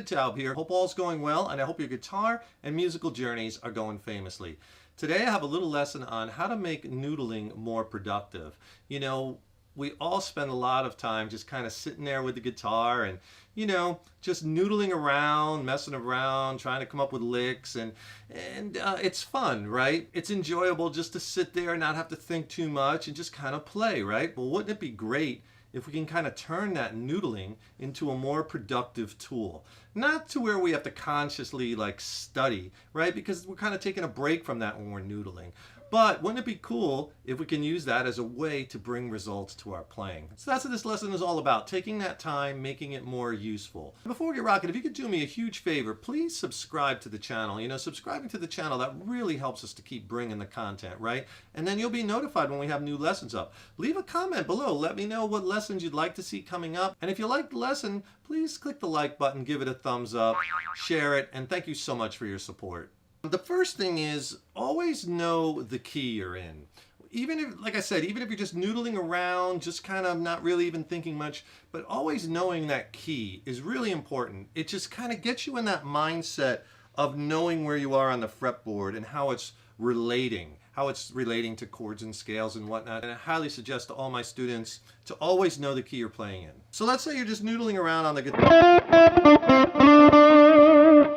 Taub here. Hope all's going well, and I hope your guitar and musical journeys are going famously. Today I have a little lesson on how to make noodling more productive. You know, we all spend a lot of time just kind of sitting there with the guitar and, you know, just noodling around, messing around, trying to come up with licks, and it's fun, right? It's enjoyable just to sit there and not have to think too much and just kind of play, right? Well, wouldn't it be great if we can kind of turn that noodling into a more productive tool? Not to where we have to consciously like study, right? Because we're kind of taking a break from that when we're noodling. But wouldn't it be cool if we can use that as a way to bring results to our playing? So that's what this lesson is all about, taking that time, making it more useful. Before we get rocking, if you could do me a huge favor, please subscribe to the channel. You know, subscribing to the channel, that really helps us to keep bringing the content, right? And then you'll be notified when we have new lessons up. Leave a comment below. Let me know what lessons you'd like to see coming up. And if you like the lesson, please click the like button, give it a thumbs up, share it, and thank you so much for your support. The first thing is always know the key you're in. Even if, like I said, even if you're just noodling around, just kind of not really even thinking much, but always knowing that key is really important. It just kind of gets you in that mindset of knowing where you are on the fretboard and how it's relating to chords and scales and whatnot. And I highly suggest to all my students to always know the key you're playing in. So let's say you're just noodling around on the guitar.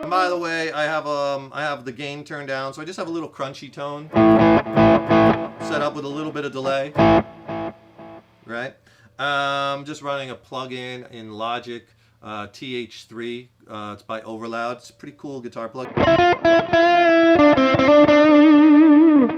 And by the way, I have the gain turned down, so I just have a little crunchy tone set up with a little bit of delay, right? Just running a plug-in in Logic TH3. It's by Overloud. It's a pretty cool guitar plug.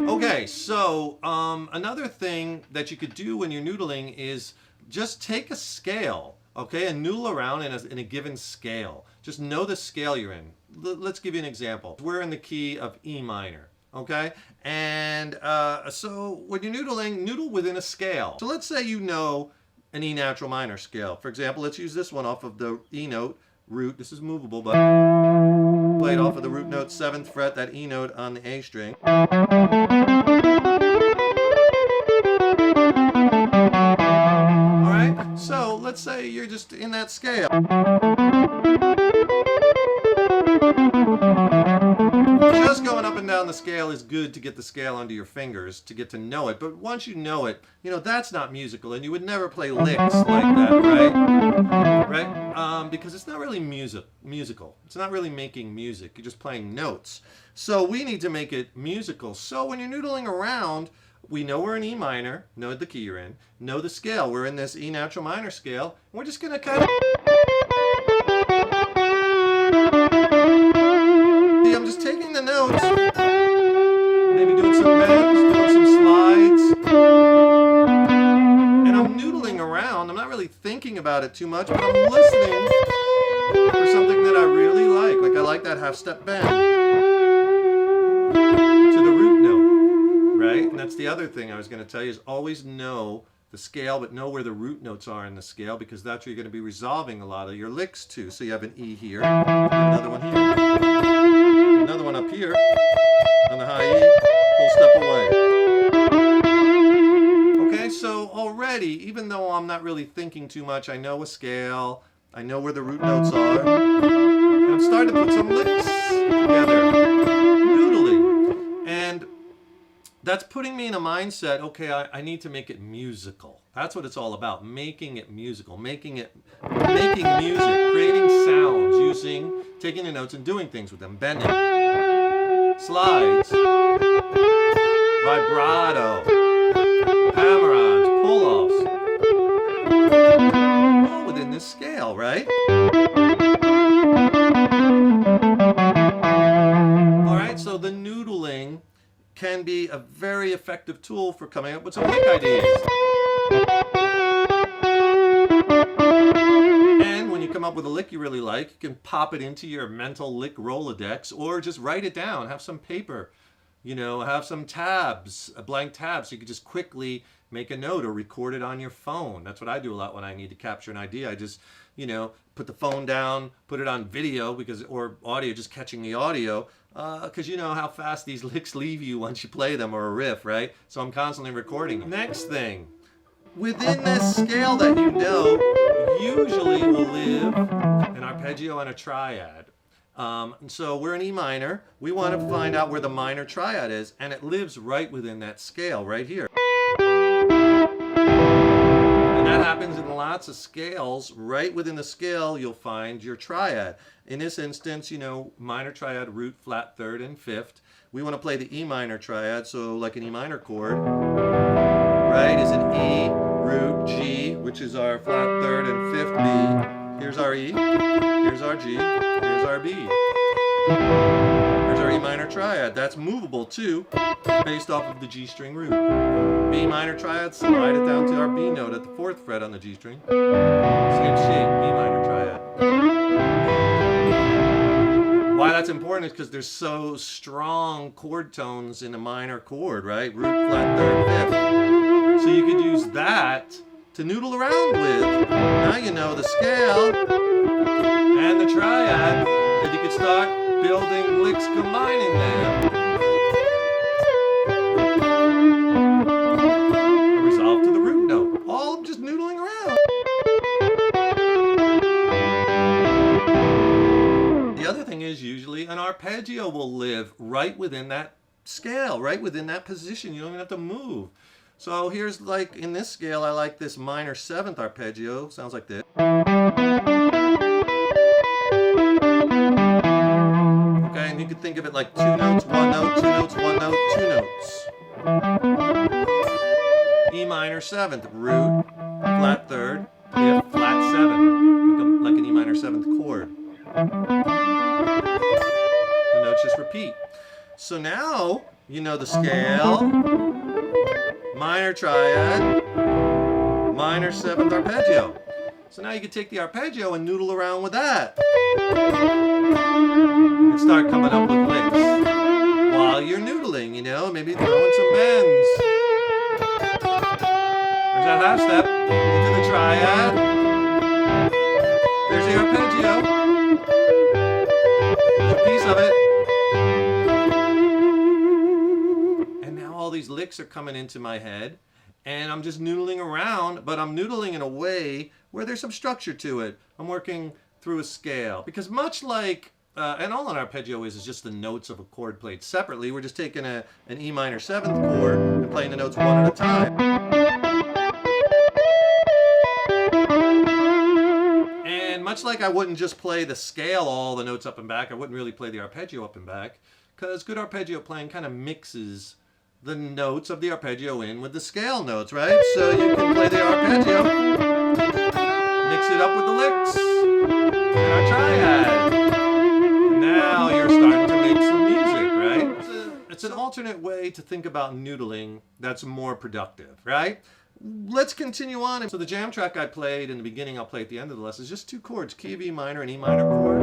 Okay, so another thing that you could do when you're noodling is just take a scale, okay, and noodle around in a given scale. Just know the scale you're in. Let's give you an example. We're in the key of E minor, okay? And so when you're noodling, noodle within a scale. So let's say you know an E natural minor scale. For example, let's use this one off of the E note root. This is movable, but played off of the root note 7th fret, that E note on the A string. Alright, so let's say you're just in that scale. Just going up and down the scale is good to get the scale under your fingers, to get to know it. But once you know it, you know, that's not musical, and you would never play licks like that, right? Right? Because it's not really musical. It's not really making music. You're just playing notes. So we need to make it musical. So when you're noodling around, we know we're in E minor, know the key you're in, know the scale. We're in this E natural minor scale. And we're just going to kind of... See, I'm just taking the notes, maybe doing some bends, doing some slides, and I'm noodling around. I'm not really thinking about it too much, but I'm listening for something that I really like. Like I like that half-step bend to the root note, right? And that's the other thing I was going to tell you is always know the scale, but know where the root notes are in the scale, because that's where you're going to be resolving a lot of your licks to. So you have an E here, another one here, another one up here on the high E, whole step away. Okay, so already, even though I'm not really thinking too much, I know a scale, I know where the root notes are, and I'm starting to put some licks together, noodling. And that's putting me in a mindset, okay, I need to make it musical. That's what it's all about, making it musical, making music, creating sounds, taking the notes and doing things with them, bending, slides, vibrato, hammer-ons, pull-offs, all within this scale, right? All right, so the noodling can be a very effective tool for coming up with some lick ideas. And when you come up with a lick you really like, you can pop it into your mental lick Rolodex or just write it down. Have some paper, you know, have some tabs, a blank tab, so you can just quickly make a note or record it on your phone. That's what I do a lot when I need to capture an idea. I just, you know, put the phone down, put it on video or audio, just catching the audio, because you know how fast these licks leave you once you play them, or a riff, right? So I'm constantly recording them. Next thing, within this scale that you know, usually will live, and I arpeggio and a triad. So we're in E minor. We want to find out where the minor triad is, and it lives right within that scale right here. And that happens in lots of scales. Right within the scale, you'll find your triad. In this instance, you know, minor triad, root, flat, third, and fifth. We want to play the E minor triad, so like an E minor chord, right, is an E, root, G, which is our flat, third, and fifth B. Here's our E, here's our G, here's our B. Here's our E minor triad. That's movable too, based off of the G string root. B minor triad, slide it down to our B note at the 4th fret on the G string. Same shape, B minor triad. Why that's important is because there's so strong chord tones in a minor chord, right? Root, flat, third, fifth. So you could use that to noodle around with. Now you know the scale and the triad, and you can start building licks combining them. A resolve to the root note. All just noodling around. The other thing is usually an arpeggio will live right within that scale, right within that position. You don't even have to move. So here's, like, in this scale, I like this minor 7th arpeggio. Sounds like this. Okay, and you can think of it like 2 notes, 1 note, 2 notes, 1 note, 2 notes. E minor 7th, root, flat 3rd, fifth, flat 7, like an E minor 7th chord. The notes just repeat. So now you know the scale, minor triad, minor 7th arpeggio. So now you can take the arpeggio and noodle around with that. And start coming up with licks while you're noodling, you know, maybe throwing some bends. There's that half step into the triad. There's the arpeggio. There's a piece of it. And now all these licks are coming into my head, and I'm just noodling around, but I'm noodling in a way where there's some structure to it. I'm working through a scale. Because much like, and all an arpeggio is just the notes of a chord played separately. We're just taking an E minor 7th chord and playing the notes one at a time. And much like I wouldn't just play the scale all the notes up and back, I wouldn't really play the arpeggio up and back, because good arpeggio playing kind of mixes the notes of the arpeggio in with the scale notes, right? So you can play the arpeggio, mix it up with the licks, and our triad. And now you're starting to make some music, right? It's an alternate way to think about noodling that's more productive, right? Let's continue on. So the jam track I played in the beginning, I'll play at the end of the lesson, is just 2 chords, key of E minor and E minor chord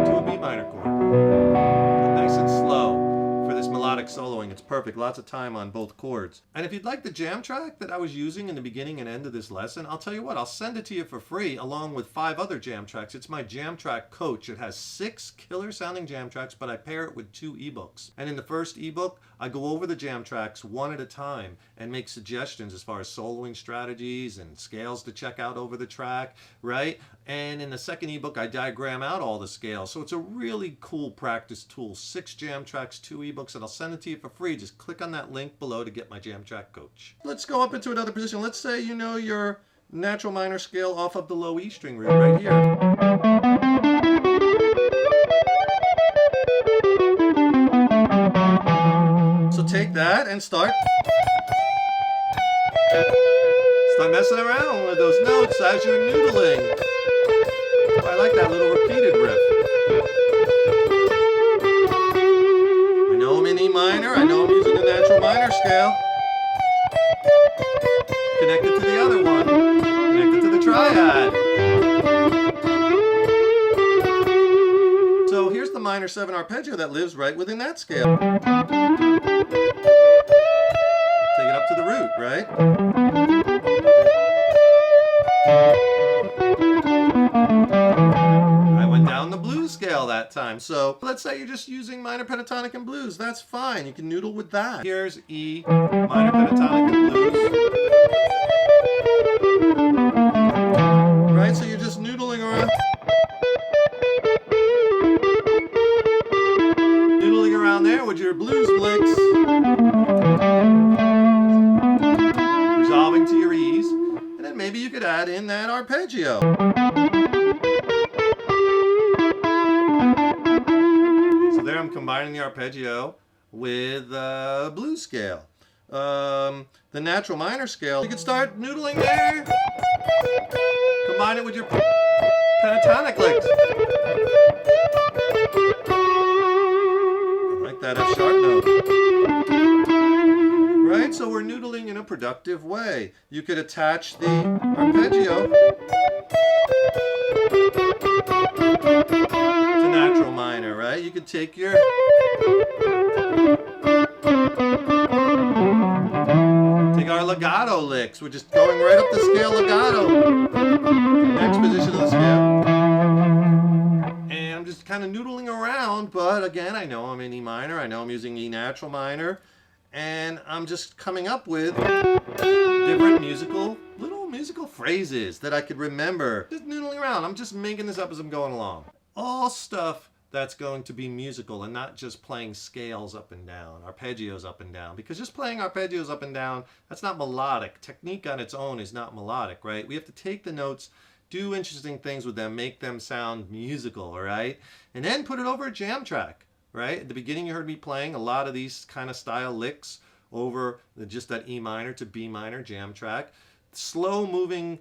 to a B minor chord. Nice and slow. For this melodic soloing, it's perfect. Lots of time on both chords. And if you'd like the jam track that I was using in the beginning and end of this lesson, I'll tell you what, I'll send it to you for free along with 5 other jam tracks. It's my jam track coach. It has 6 killer sounding jam tracks, but I pair it with 2 ebooks. And in the first ebook, I go over the jam tracks one at a time and make suggestions as far as soloing strategies and scales to check out over the track, right? And in the second ebook, I diagram out all the scales. So it's a really cool practice tool. 6 jam tracks, 2 ebooks, and I'll send it to you for free. Just click on that link below to get my jam track coach. Let's go up into another position. Let's say you know your natural minor scale off of the low E string root right here. So take that and start messing around with those notes as you're noodling. Oh, I like that little repeated riff. I know I'm in E minor. I know I'm using the natural minor scale. Connected to the other one. Connected to the triad. So here's the minor 7 arpeggio that lives right within that scale. Take it up to the root, right? I went down the blues scale that time. So let's say you're just using minor pentatonic and blues. That's fine. You can noodle with that. Here's E, minor pentatonic and blues. Right? So you're just noodling around. there with your blues licks. Resolving to your ease. And then maybe you could add in that arpeggio. So there I'm combining the arpeggio with blues scale. The natural minor scale, you can start noodling there. Combine it with your pentatonic licks. I like that F sharp note. Right, so we're noodling in a productive way. You could attach the arpeggio to natural minor, right? You could take your our legato licks. We're just going right up the scale legato. Next position of the scale. And I'm just kind of noodling around, but again, I know I'm in E minor. I know I'm using E natural minor. And I'm just coming up with different little musical phrases that I could remember. Just noodling around. I'm just making this up as I'm going along. All stuff that's going to be musical and not just playing scales up and down, arpeggios up and down. Because just playing arpeggios up and down, that's not melodic. Technique on its own is not melodic, right? We have to take the notes, do interesting things with them, make them sound musical, all right? And then put it over a jam track, right? At the beginning you heard me playing a lot of these kind of style licks over just that E minor to B minor jam track. Slow moving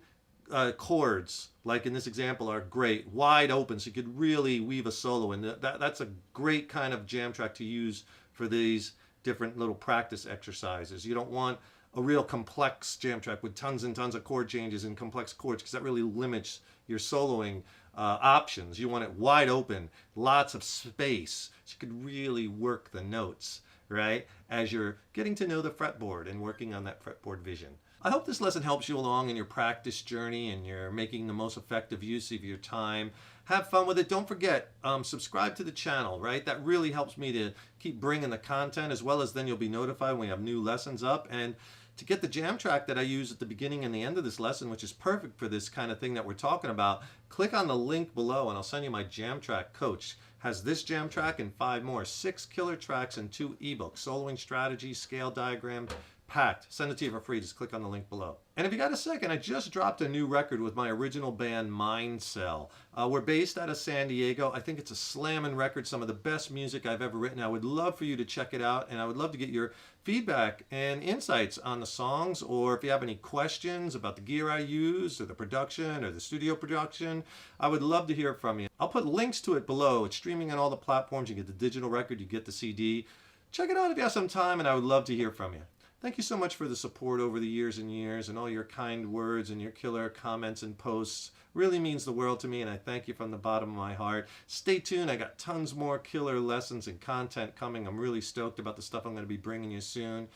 chords, like in this example, are great, wide open, so you could really weave a solo, and that's a great kind of jam track to use for these different little practice exercises. You don't want a real complex jam track with tons and tons of chord changes and complex chords, because that really limits your soloing options. You want it wide open, lots of space, so you could really work the notes, right, as you're getting to know the fretboard and working on that fretboard vision. I hope this lesson helps you along in your practice journey and you're making the most effective use of your time. Have fun with it. Don't forget, subscribe to the channel, right? That really helps me to keep bringing the content, as well as then you'll be notified when we have new lessons up. And to get the jam track that I use at the beginning and the end of this lesson, which is perfect for this kind of thing that we're talking about, click on the link below and I'll send you my jam track coach. Has this jam track and 5 more, 6 killer tracks and 2 ebooks, soloing strategies, scale diagrams, packed. Send it to you for free. Just click on the link below. And if you got a second, I just dropped a new record with my original band, Mind Cell. We're based out of San Diego. I think it's a slammin' record, some of the best music I've ever written. I would love for you to check it out, and I would love to get your feedback and insights on the songs, or if you have any questions about the gear I use, or the production, or the studio production, I would love to hear from you. I'll put links to it below. It's streaming on all the platforms. You get the digital record, you get the CD. Check it out if you have some time, and I would love to hear from you. Thank you so much for the support over the years and years, and all your kind words and your killer comments and posts. Really means the world to me, and I thank you from the bottom of my heart. Stay tuned. I got tons more killer lessons and content coming. I'm really stoked about the stuff I'm going to be bringing you soon.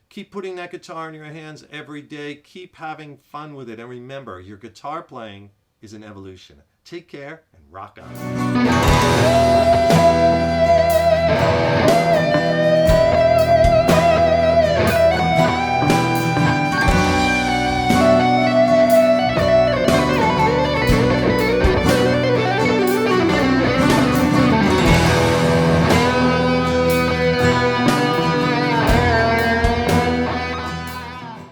Keep putting that guitar in your hands every day. Keep having fun with it. And remember, your guitar playing is an evolution. Take care and rock on.